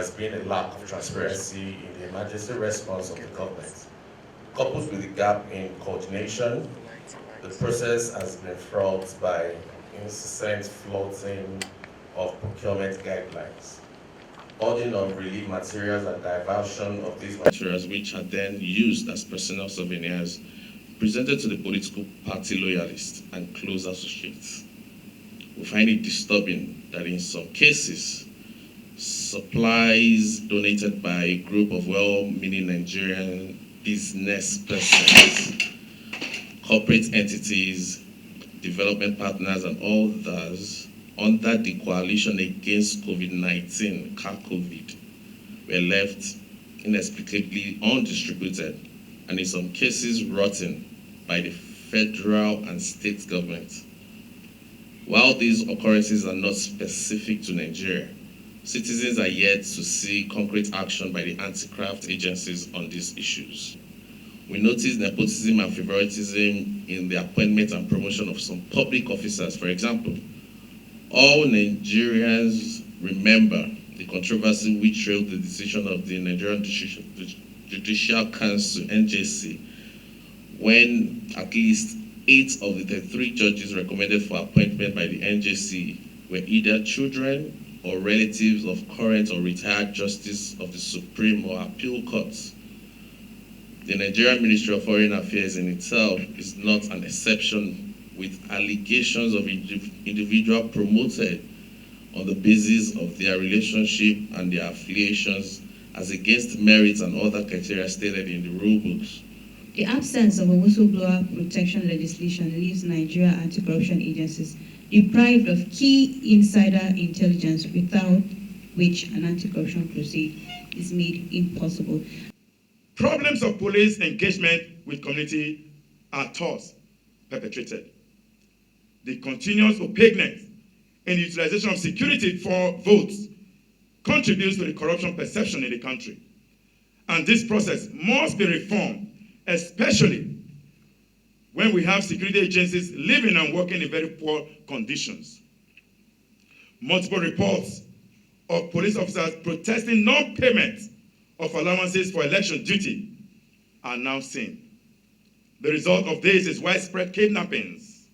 has been a lack of transparency in the emergency response of the government. Coupled with the gap in coordination, the process has been fraught by incessant floating of procurement guidelines, hoarding of relief materials and diversion of these materials, which are then used as personal souvenirs presented to the political party loyalists and close associates. We find it disturbing that in some cases, supplies donated by a group of well-meaning Nigerian business persons, corporate entities, development partners, and others under the coalition against COVID-19, COVID, were left inexplicably undistributed and in some cases rotten by the federal and state government. While these occurrences are not specific to Nigeria, citizens are yet to see concrete action by the anti-graft agencies on these issues. We notice nepotism and favoritism in the appointment and promotion of some public officers. For example, all Nigerians remember the controversy which trailed the decision of the Nigerian Judicial Council, NJC, when at least 8 of the 33 judges recommended for appointment by the NJC were either children or relatives of current or retired justices of the Supreme or Appeal Courts. The Nigerian Ministry of Foreign Affairs in itself is not an exception, with allegations of individual promoted on the basis of their relationship and their affiliations as against merits and other criteria stated in the rule books. The absence of a whistleblower protection legislation leaves Nigeria anti-corruption agencies deprived of key insider intelligence, without which an anti-corruption crusade is made impossible. Problems of police engagement with community are thus perpetrated. The continuous opaqueness in the utilization of security for votes contributes to the corruption perception in the country. And this process must be reformed, especially when we have security agencies living and working in very poor conditions. Multiple reports of police officers protesting non-payment of allowances for election duty are now seen. The result of this is widespread kidnappings,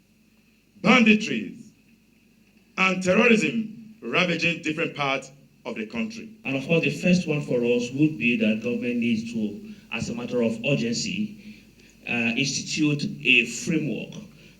banditries, and terrorism ravaging different parts of the country. And of course, the first one for us would be that government needs to, as a matter of urgency, institute a framework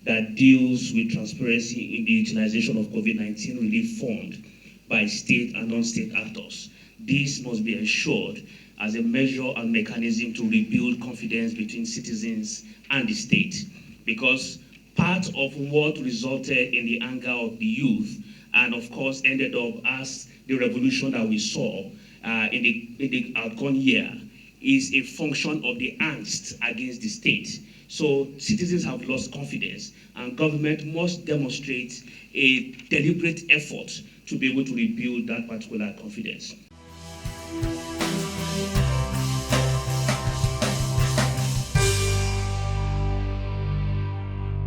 that deals with transparency in the utilization of COVID-19 relief fund by state and non-state actors. This must be ensured as a measure and mechanism to rebuild confidence between citizens and the state, because part of what resulted in the anger of the youth and of course ended up as the revolution that we saw in the outgone year is a function of the angst against the state. So citizens have lost confidence, and government must demonstrate a deliberate effort to be able to rebuild that particular confidence.